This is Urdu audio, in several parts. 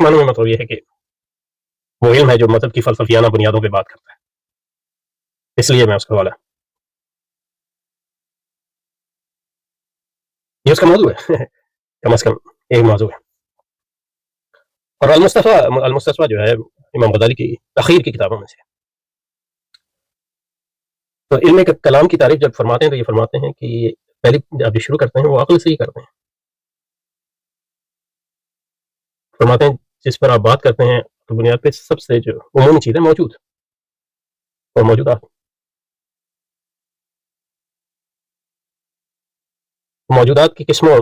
معنی میں مطلب یہ ہے کہ وہ علم ہے جو مذہب کی فلسفیانہ بنیادوں پہ بات کرتا ہے، اس لیے میں اس کا حوالہ، یہ اس کا موضوع ہے کم از کم ایک موضوع ہے۔ اور المصطفیٰ جو ہے امام غزالی کی تخیر کی کتابوں میں سے۔ تو علم کلام کی تعریف جب فرماتے ہیں تو یہ فرماتے ہیں کہ پہلی جب یہ شروع کرتے ہیں وہ عقل سے ہی کرتے ہیں، فرماتے ہیں جس پر آپ بات کرتے ہیں تو بنیاد پہ سب سے جو عمومی چیز ہے موجود اور موجودات کی قسموں،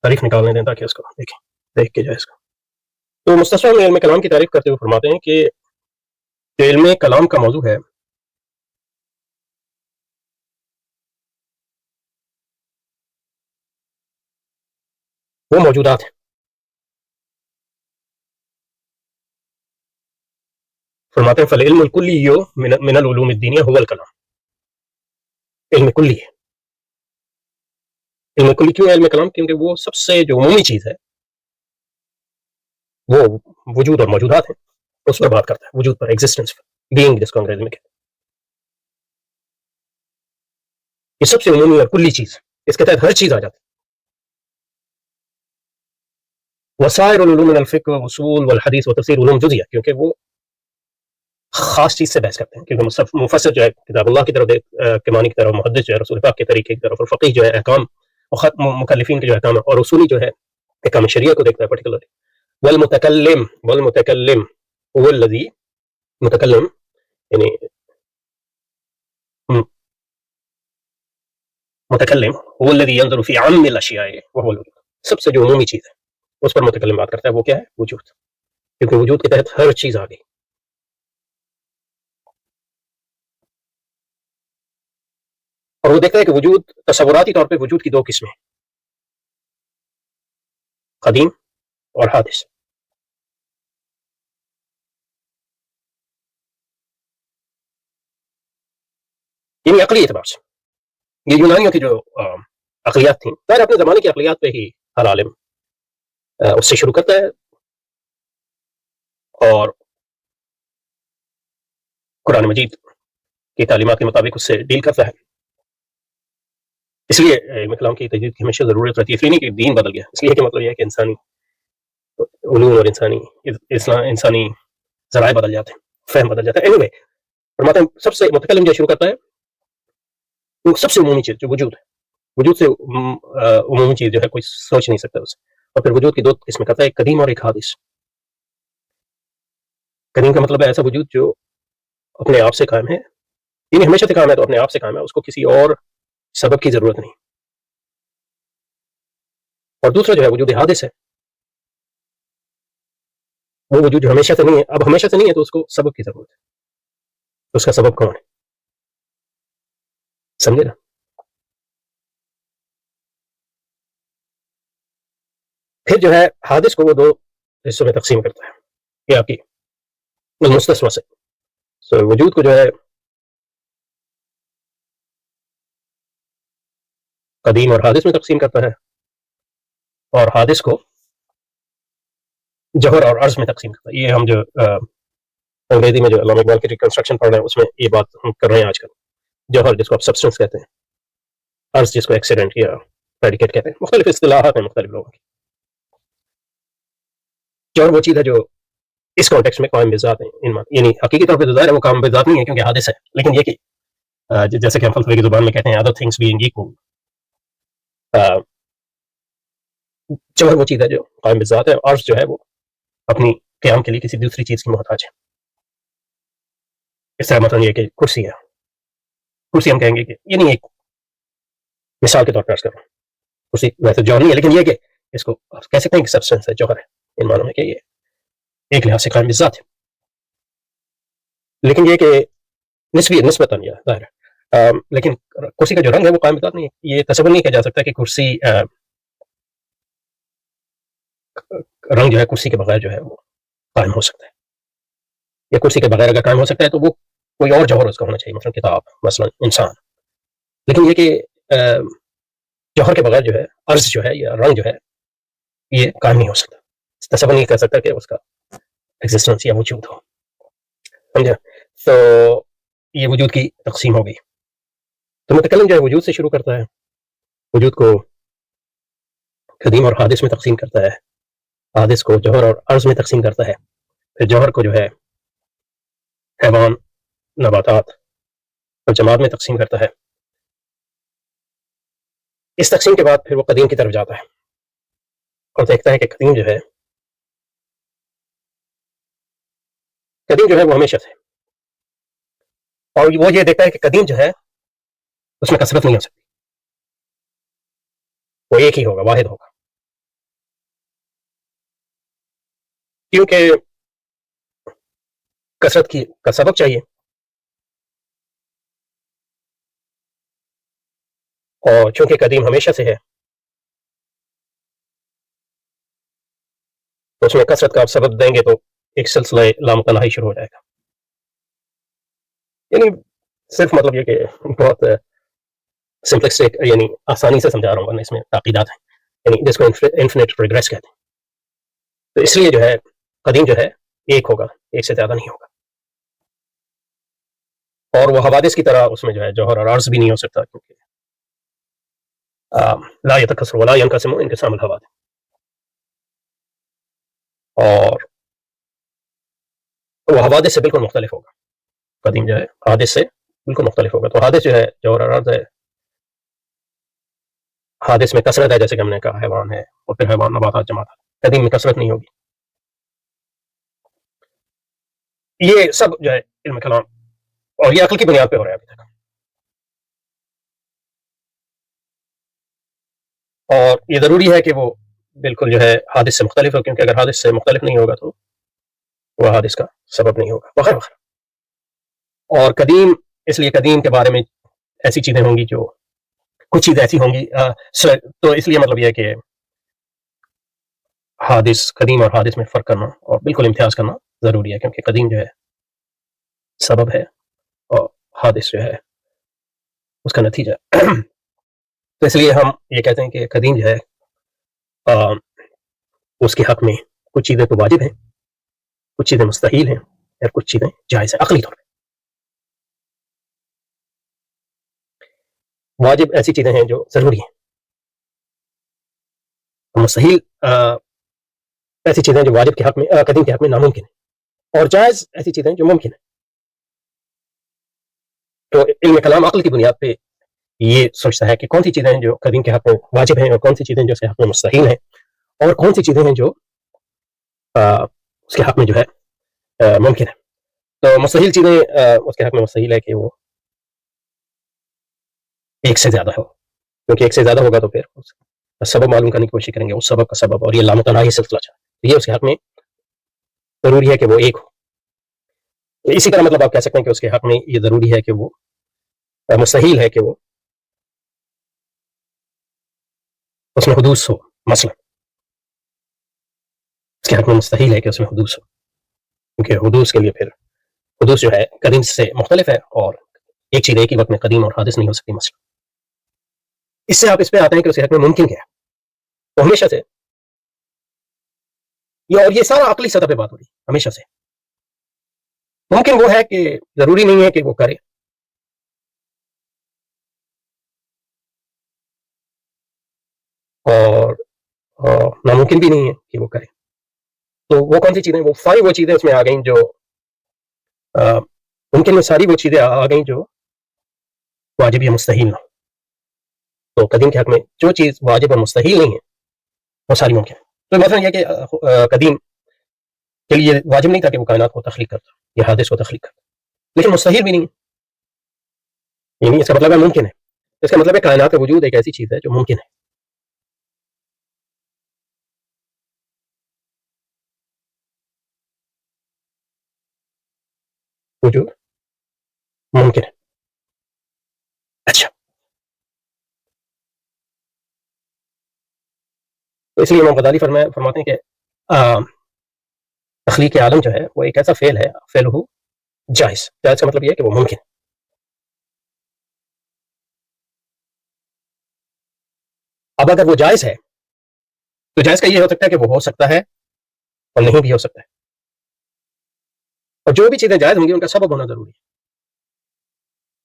تعریف نکالنے دیں تاکہ اس کو دیکھ کے جائے اس کو۔ تو مستصفیٰ میں علم کلام کی تعریف کرتے ہوئے فرماتے ہیں کہ جو علم کلام کا موضوع ہے وہ موجودات ہیں۔ فرماتے ہیں فالعلم الکلی من العلوم الدینیہ هو الکلام، علم کلی ہے۔ علم کلی کیوں ہے علم کلام؟ کیونکہ وہ سب سے جو عمومی چیز ہے وہ وجود اور موجودات ہیں، اس پر بات کرتا ہے، وجود پر، ایگزسٹنس پر، بینگ جس کو انگریزی میں کہتے ہیں۔ یہ سب سے عمومی اور کلی چیز، اس کے تحت ہر چیز آ جاتی ہے۔ وسائر العلوم من الفقہ واصول والحدیث وتفسیر علوم جزیہ، کیونکہ وہ خاص چیز سے بحث کرتے ہیں، کیونکہ مفسر جو ہے کتاب اللہ کی طرف کے معنی کی طرف، محدث جو ہے رسول پاک کے طریقے کی طرف، اور فقیہ جو ہے احکام مکلفین کے جو احکام ہے، اور اصولی جو ہے احکام شریعہ کو دیکھتا ہے پرٹیکولرلی۔ والمتکلم هو الذي، متکلم یعنی متکلم هو الذي ينظر في عام الاشیاء وهو الوجود، سب سے جو عمومی چیز ہے اس پر متکلم بات کرتا ہے، وہ کیا ہے؟ وجود، کیونکہ وجود کے تحت ہر چیز آ گئی۔ اور وہ دیکھتا ہے کہ وجود تصوراتی طور پہ وجود کی دو قسمیں، قدیم اور حادث۔ یعنی عقلی اعتبار سے یہ یونانیوں کی جو عقلیات تھیں، ظاہر اپنے زمانے کی عقلیات پہ ہی ہر عالم اس سے شروع کرتا ہے اور قرآن مجید کی تعلیمات کے مطابق اس سے ڈیل کرتا ہے۔ اس لیے علم کلام کی تجدید کی ہمیشہ ضرورت رہتی ہے، اس لیے نہیں کہ دین بدل گیا، اس لیے کہ مطلب یہ ہے کہ انسانی علوم اور انسانی ذرائع بدل جاتے ہیں، فہم بدل جاتا ہے۔ اینی وے فرماتے ہیں سب سے متکلم جو شروع کرتا ہے وہ سب سے عمومی چیز جو وجود ہے، وجود سے عمومی چیز جو ہے کوئی سوچ نہیں سکتا اسے، اور پھر وجود کی دو قسمیں کرتا ہے، ایک قدیم اور ایک حادث۔ قدیم کا مطلب ہے ایسا وجود جو اپنے آپ سے قائم ہے، یعنی ہمیشہ سے قائم ہے، تو اپنے آپ سے قائم ہے، اس کو کسی اور سبب کی ضرورت نہیں۔ اور دوسرا جو ہے وجود حادث ہے، وہ وجود جو ہمیشہ سے نہیں ہے، اب ہمیشہ سے نہیں ہے تو اس کو سبب کی ضرورت ہے، تو اس کا سبب کون ہے؟ سمجھے نا؟ پھر جو ہے حادث کو وہ دو حصوں میں تقسیم کرتا ہے، یہ آپ کی المستصفیٰ سے وجود کو جو ہے قدیم اور حادث میں تقسیم کرتا ہے، اور حادث کو جوہر اور عرض میں تقسیم کرتا ہے۔ یہ ہم جو انگریزی میں جو علامہ اقبال کی ریکنسٹرکشن پڑھ رہے ہیں اس میں یہ بات ہم کر رہے ہیں آج کل۔ جوہر جس کو آپ سبسٹنس کہتے ہیں، عرض جس کو ایکسیڈنٹ یا پریڈیکیٹ کہتے ہیں، مختلف اصطلاحات ہیں مختلف لوگوں کی۔ جوہر وہ چیز ہے جو اس کانٹیکسٹ میں قائم بذات ہے، یعنی حقیقی طور پہ ظاہر ہے وہ قائم بذات نہیں ہے کیونکہ حادث ہے، لیکن یہ کہ جیسے کہ ہم فلسفے کی زبان میں کہتے ہیں other things being equal، جوہر وہ چیز ہے جو قائم بذات ہے، اور عرض جو ہے وہ اپنی قیام کے لیے کسی دوسری چیز کی محتاج ہے۔ اس طرح مثلا یہ کہ کرسی ہے، کرسی ہم کہیں گے کہ یعنی ایک مثال کے طور پر عرض کر رہا ہوں، کرسی ویسے جوہر نہیں ہے، لیکن یہ کہ اس کو کہہ سکتے ہیں کہ سبسٹنس ہے، جوہر ہے، ان معنوں میں کہ یہ ایک لحاظ سے قائم بذات ہے، لیکن یہ کہ نسبتاً یا ظاہر ہے، لیکن کرسی کا جو رنگ ہے وہ قائم بذات نہیں ہے۔ یہ تصور نہیں کیا جا سکتا کہ کرسی رنگ جو ہے کرسی کے بغیر جو ہے وہ قائم ہو سکتا ہے، یا کرسی کے بغیر اگر قائم ہو سکتا ہے تو وہ کوئی اور جوہر اس کا ہونا چاہیے، مثلا کتاب، مثلا انسان. لیکن یہ کہ جوہر کے بغیر جو ہے عرض جو ہے یا رنگ جو ہے یہ قائم نہیں ہو سکتا. تصور نہیں کر سکتا کہ اس کا ایگزسٹنس یا وجود ہو. سمجھا؟ تو یہ وجود کی تقسیم ہو گئی. تو متکلم جو ہے وجود سے شروع کرتا ہے، وجود کو قدیم اور حادث میں تقسیم کرتا ہے، حادث کو جوہر اور عرض میں تقسیم کرتا ہے، پھر جوہر کو جو ہے حیوان، نباتات اور جماد میں تقسیم کرتا ہے. اس تقسیم کے بعد پھر وہ قدیم کی طرف جاتا ہے اور دیکھتا ہے کہ قدیم جو ہے وہ ہمیشہ سے، اور وہ یہ دیکھتا ہے کہ قدیم جو ہے اس میں کثرت نہیں ہو سکتی، وہ ایک ہی ہوگا، واحد ہوگا. کیونکہ کثرت کا سبب چاہیے، اور چونکہ قدیم ہمیشہ سے ہے تو اس میں کثرت کا آپ سبب دیں گے تو ایک سلسلہ لامتناہی شروع ہو جائے گا. یعنی صرف مطلب یہ کہ بہت سمپلسٹک، یعنی آسانی سے سمجھا رہا ہوں، ورنہ اس میں تعقیدات ہیں، یعنی جس کو انفینٹ ریگریس کہتے ہیں. تو اس لیے جو ہے قدیم جو ہے ایک ہوگا، ایک سے زیادہ نہیں ہوگا. اور وہ حوادث کی طرح اس میں جو ہے جوہر اور عرض بھی نہیں ہو سکتا، کیونکہ لا يتكسر ولا ينقسم انقسام الحوادث. اور وہ حوادث سے بالکل مختلف ہوگا. قدیم جو ہے حادث سے بالکل مختلف ہوگا. تو حادث جو ہے جوہر اور عرض ہے. حادث میں کثرت ہے، جیسے کہ ہم نے کہا حیوان ہے، اور پھر حیوان، نباتات، جماعت. قدیم میں کثرت نہیں ہوگی. یہ سب جو ہے علم کلام، اور یہ عقل کی بنیاد پہ ہو رہا ہے ابھی تک. اور یہ ضروری ہے کہ وہ بالکل جو ہے حادث سے مختلف ہو، کیونکہ اگر حادث سے مختلف نہیں ہوگا تو وہ حادث کا سبب نہیں ہوگا، وغیرہ وغیرہ. اور قدیم، اس لیے قدیم کے بارے میں ایسی چیزیں ہوں گی جو کچھ چیزیں ایسی ہوں گی. تو اس لیے مطلب یہ ہے کہ حادث، قدیم اور حادث میں فرق کرنا اور بالکل امتیاز کرنا ضروری ہے، کیونکہ قدیم جو ہے سبب ہے اور حادث جو ہے اس کا نتیجہ. تو اس لیے ہم یہ کہتے ہیں کہ قدیم جو ہے اس کے حق میں کچھ چیزیں تو واجب ہیں، کچھ چیزیں مستحیل ہیں، اور کچھ چیزیں جائز ہیں عقلی طور پہ. واجب ایسی چیزیں ہیں جو ضروری ہیں، مستحیل ایسی چیزیں جو واجب کے حق میں، قدیم کے حق میں ناممکن ہے، اور جائز ایسی چیزیں جو ممکن ہیں. تو علم کلام عقل کی بنیاد پہ یہ سوچتا ہے کہ کون سی چیزیں ہیں جو قدیم کے حق میں واجب ہیں، اور کون سی چیزیں جو اس کے حق میں مستحیل ہیں، اور کون سی چیزیں ہیں جو اس کے حق میں جو ہے ممکن ہے. تو مستحیل چیزیں اس کے حق میں مستحیل ہے کہ وہ ایک سے زیادہ ہو، کیونکہ ایک سے زیادہ ہوگا تو پھر سبب معلوم کرنے کی کوشش کریں گے، اس سبب کا سبب، اور یہ لامتناہی سلسلہ چاہے. یہ اس کے حق میں ضروری ہے کہ وہ ایک ہو. اسی طرح مطلب آپ کہہ سکتے ہیں کہ اس کے حق میں یہ ضروری ہے کہ وہ مستحیل ہے کہ وہ اس میں حدوث ہو. مثلا اس کے حق میں مستحیل ہے کہ اس میں حدوث ہو، کیونکہ حدوث کے لیے پھر حدوث جو ہے قدیم سے مختلف ہے، اور ایک چیز ایک ہی وقت میں قدیم اور حادث نہیں ہو سکتی. مثلا اس سے آپ اس پہ آتے ہیں کہ اس کے حق میں ممکن کیا ہے. تو ہمیشہ سے اور یہ سارا عقلی سطح پہ بات ہو رہی ہے. ہمیشہ سے ممکن وہ ہے کہ ضروری نہیں ہے کہ وہ کرے، اور ناممکن بھی نہیں ہے کہ وہ کرے. تو وہ کون سی چیزیں، وہ ساری وہ چیزیں اس میں آ گئیں جو ممکن میں ساری وہ چیزیں آ گئیں جو واجب یا مستحیل نہ ہو. تو قدیم کے حق میں جو چیز واجب اور مستحیل نہیں ہے وہ ساری ممکن ہے. تو مثلا یہ کہ قدیم کے لیے واجب نہیں تھا کہ وہ کائنات کو تخلیق کرتا یا حادث کو تخلیق کرتا، لیکن مستحیل بھی نہیں ہے. یعنی اس کا مطلب ہے ممکن ہے. اس کا مطلب ہے کائنات کا وجود ایک ایسی چیز ہے جو ممکن ہے. وجود ممکن ہے. اچھا، تو اس لیے امام غزالی فرماتے ہیں کہ تخلیق عالم جو ہے وہ ایک ایسا فعل ہے، فعل ہو جائز کا مطلب یہ ہے کہ وہ ممکن ہے. اب اگر وہ جائز ہے تو جائز کا یہ ہو سکتا ہے کہ وہ ہو سکتا ہے اور نہیں بھی ہو سکتا ہے. اور جو بھی چیزیں جائز ہوں گی ان کا سبب ہونا ضروری ہے.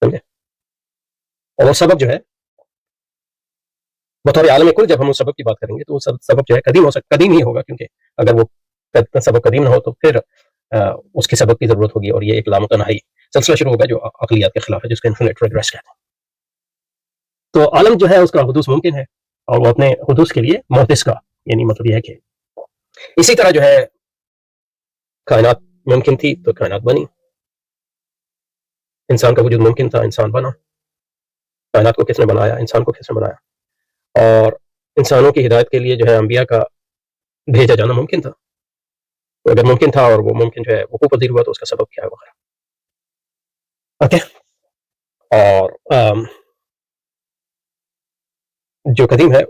سمجھے؟ اور وہ سبب جو ہے بطور عالم کل جب ہم اس سبب کی بات کریں گے تو وہ سبب جو ہے قدیم ہی ہوگا، کیونکہ اگر وہ سبب قدیم نہ ہو تو پھر اس کے سبب کی ضرورت ہوگی، اور یہ ایک لامتناہی سلسلہ شروع ہوگا جو عقلیات کے خلاف ہے، جس کو انفینٹ ریگریس کہتے ہیں. تو عالم جو ہے اس کا حدوث ممکن ہے، اور وہ اپنے حدوث کے لیے محدث کا، یعنی مطلب یہ ہے کہ اسی طرح جو ہے کائنات ممکن تھی تو کائنات بنی، انسان کا وجود ممکن تھا، انسان بنا. کائنات کو کس نے بنایا؟ انسان کو کس نے بنایا؟ اور انسانوں کی ہدایت کے لیے جو ہے انبیاء کا بھیجا جانا ممکن تھا. تو اگر ممکن تھا اور وہ ممکن جو ہے وقوع پذیر ہوا تو اس کا سبب کیا ہے وغیرہ. اوکے. اور جو قدیم ہے،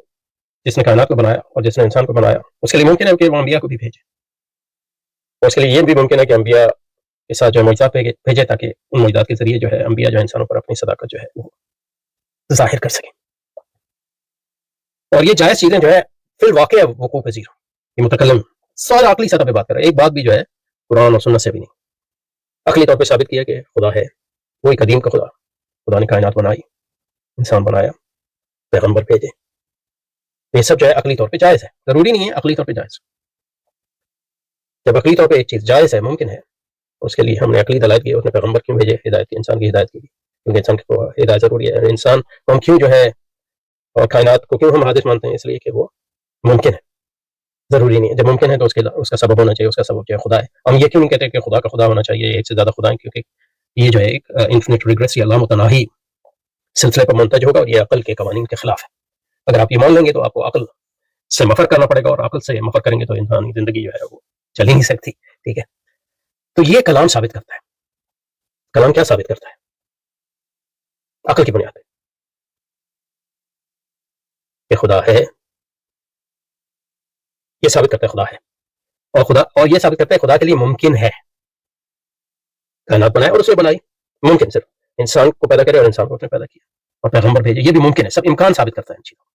جس نے کائنات کو بنایا اور جس نے انسان کو بنایا، اس کے لیے ممکن ہے کہ وہ انبیاء کو بھی بھیجے، اور اس کے لیے یہ بھی ممکن ہے کہ انبیاء کے ساتھ جو معجزات بھیجے تاکہ ان معجزات کے ذریعے جو ہے انبیاء جو انسانوں پر اپنی صداقت جو ہے وہ ظاہر کر سکیں. اور یہ جائز چیزیں جو ہے فی الواقع وقوع پذیر ہوں. یہ متکلم سارا عقلی سطح پہ بات کر رہا ہے، ایک بات بھی جو ہے قرآن اور سنت سے بھی نہیں. عقلی طور پہ ثابت کیا کہ خدا ہے، وہی قدیم کا خدا نے کائنات بنائی، انسان بنایا، پیغمبر بھیجے. یہ سب جو ہے عقلی طور پہ جائز ہے، ضروری نہیں ہے، عقلی طور پہ جائز. جب عقلی طور پہ ایک چیز جائز ہے، ممکن ہے، اس کے لیے ہم نے عقلی دلائل کی، اس نے پیغمبر کیوں بھیجے ہدایت کی، انسان کی ہدایت کی، کیونکہ انسان کو ہدایت ضروری ہے. انسان ہم کیوں جو ہے اور کائنات کو کیوں ہم حادث مانتے ہیں؟ اس لیے کہ وہ ممکن ہے، ضروری نہیں ہے. جب ممکن ہے تو اس کا سبب ہونا چاہیے، اس کا سبب جو ہے خدا ہے. ہم یہ کیوں نہیں کہتے کہ خدا کا خدا ہونا چاہیے، ایک سے زیادہ خدا ہے، کیونکہ یہ جو ہے ایک انفینٹ ریگریس یا لامتناہی سلسلے پر منتج ہوگا، اور یہ عقل کے قوانین کے خلاف ہے. اگر آپ یہ مان لیں گے تو آپ کو عقل سے مفر کرنا پڑے گا، اور عقل سے مفر کریں گے تو انسانی زندگی جو ہے وہ چل ہی نہیں سکتی. ٹھیک ہے؟ تو یہ کلام ثابت کرتا ہے. کلام کیا ثابت کرتا ہے؟ عقل کی بنیاد پہ کہ خدا ہے، یہ ثابت کرتا ہے خدا ہے، اور یہ ثابت کرتا ہے خدا کے لیے ممکن ہے کائنات بنائے اور اسے بنائی. ممکن صرف انسان کو پیدا کرے اور انسان کو اس نے پیدا کیا اور پیغمبر بھیجے، یہ بھی ممکن ہے. سب امکان ثابت کرتا ہے ان چیزوں.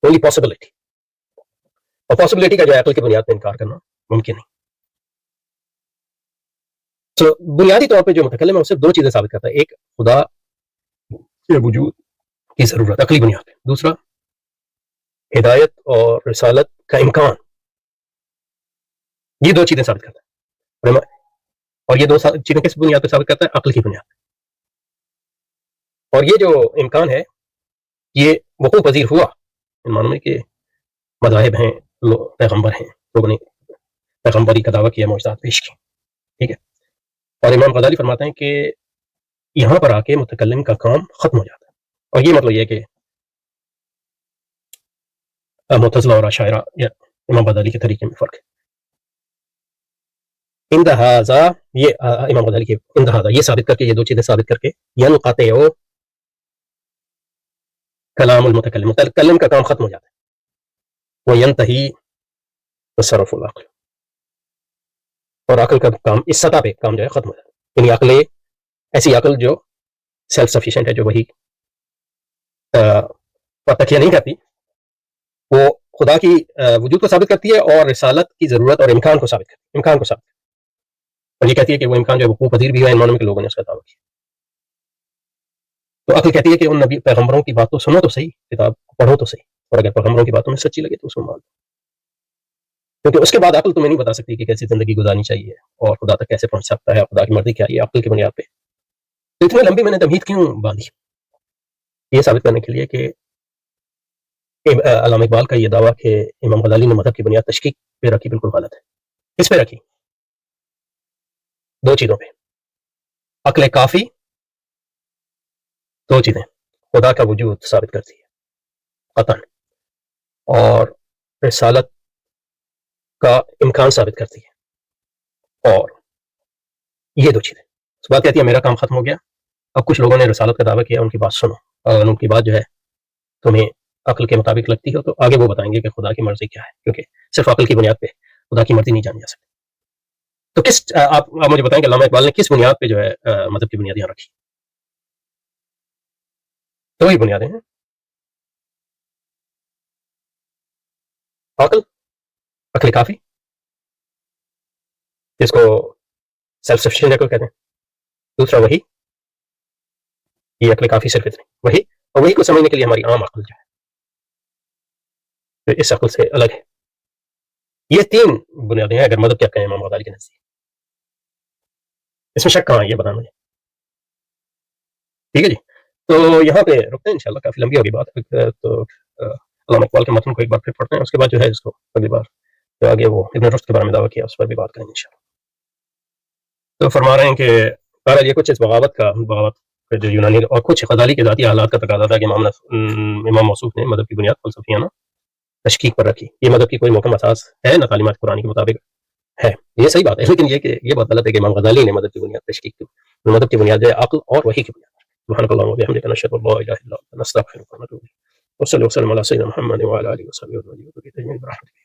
اونلی پاسبلٹی، اور پاسبلٹی کا جو ہے عقل کی بنیاد پہ انکار کرنا ممکن نہیں. تو بنیادی طور پہ جو متکلم ہے وہ صرف دو چیزیں ثابت کرتا ہے، ایک خدا کے وجود کی ضرورت عقلی بنیاد پہ، دوسرا ہدایت اور رسالت کا امکان. یہ دو چیزیں ثابت کرتا ہے، اور یہ دو چیزیں کس بنیاد پہ ثابت کرتا ہے؟ عقل کی بنیاد پہ. اور یہ جو امکان ہے یہ وقوع پذیر ہوا ان معنوں میں کہ مذاہب ہیں، پیغمبر ہیں، لوگوں نے پیغمبری کا دعویٰ کیا، معجزات پیش کی. ٹھیک ہے؟ اور امام غزالی فرماتے ہیں کہ یہاں پر آ کے متکلم کا کام ختم ہو جاتا ہے. اور یہ مطلب یہ کہ معتزلہ اور اشاعرہ یا امام غزالی کے طریقے میں فرق ہے. اندہذا، یہ امام غزالی کے اندہذا یہ ثابت کر کے، یہ دو چیزیں ثابت کر کے، ینقطع کلام المتکلم، متکلم کا کام ختم ہو جاتا ہے. وہ ینتہی تصرف العقل، اور عقل کا کام اس سطح پہ کام جو ہے ختم ہو جاتا ہے. یعنی عقل ایسی عقل جو سیلف سفیشینٹ ہے، جو وہی پر تکیہ نہیں کرتی، وہ خدا کی وجود کو ثابت کرتی ہے اور رسالت کی ضرورت اور امکان کو ثابت کرتی ہے، اور یہ کہتی ہے کہ وہ امکان جو ہے وقوع پذیر بھی ہے، ان معنوں میں کہ لوگوں نے اس کا دعویٰ کیا. تو عقل کہتی ہے کہ ان نبی پیغمبروں کی بات تو سنو تو صحیح، کتاب پڑھو تو صحیح، اور اگر پیغمبروں کی باتوں میں سچی لگے تو اس کو مان لو. کیونکہ اس کے بعد عقل تمہیں نہیں بتا سکتی کہ کیسی زندگی گزارنی چاہیے اور خدا تک کیسے پہنچ سکتا ہے، خدا کی مرضی کیا ہے، یہ عقل کی بنیاد پہ. تو اتنی لمبی میں نے تمہید کیوں باندھی؟ یہ ثابت کرنے کے لیے کہ علامہ اقبال کا یہ دعویٰ کہ امام غزالی نے مذہب کی بنیاد تشکیک پہ رکھی بالکل غلط ہے. کس پہ رکھی؟ دو چیزوں پہ. عقل کافی دو چیزیں، خدا کا وجود ثابت کرتی ہے قطعاً، اور رسالت کا امکان ثابت کرتی ہے. اور یہ دو چیزیں، اس بات کہتی ہے میرا کام ختم ہو گیا. اب کچھ لوگوں نے رسالت کا دعویٰ کیا، ان کی بات سنو، اور ان کی بات جو ہے تمہیں عقل کے مطابق لگتی ہو تو آگے وہ بتائیں گے کہ خدا کی مرضی کیا ہے، کیونکہ صرف عقل کی بنیاد پہ خدا کی مرضی نہیں جانی جا سکتی. تو کس آپ مجھے بتائیں کہ علامہ اقبال نے کس بنیاد پہ جو ہے مذہب کی بنیادیں رکھی؟ دو ہی بنیادیں ہیں، عقل کافی، جس کو سیلف سفیشینٹ عقل کہتے ہیں، دوسرا وہی، یہ عقل کافی صرف اتنی وہی، اور وہی کو سمجھنے کے لیے ہماری عام عقل جو ہے اس عقل سے الگ ہے. یہ تین بنیادیں ہیں اگر مذہب کیا کہیں امام غزالی کے نزدیک. اس میں شک کہاں ہے یہ بتانا مجھے. ٹھیک ہے جی، تو یہاں پہ رکتے ہیں انشاءاللہ، کافی لمبی ہوگی بات. تو علامہ اقبال کے متن کو ایک بار پھر پڑھتے ہیں، اس کے بعد جو ہے اس کو اگلی بار جو آگے وہ ابن رشد کے بارے میں دعویٰ کیا اس پر بھی بات کریں گے انشاءاللہ. تو فرما رہے ہیں کہ بہرحال یہ کچھ اس بغاوت کا جو یونانی اور کچھ غزالی کے ذاتی حالات کا تقاضا تھا کہ امام موصوف نے مذہب کی بنیاد فلسفیانہ تشکیک پر رکھی. یہ مذہب کی کوئی محکم اساس ہے نہ تعلیمات قرآن کے مطابق ہے، یہ صحیح بات ہے، لیکن یہ کہ یہ بات غلط ہے کہ امام غزالی نے مذہب کی بنیاد تشکیک کی. مذہب کی بنیاد ہے عقل اور وحی کی بنیاد. سبحانک اللہم و بحمدک، نشہد ان لا الہ الا انت، نستغفرک ونتوب الیک، وصلی وسلم علی سیدنا محمد وعلی آلہ وصحبہ اجمعین برحمتک.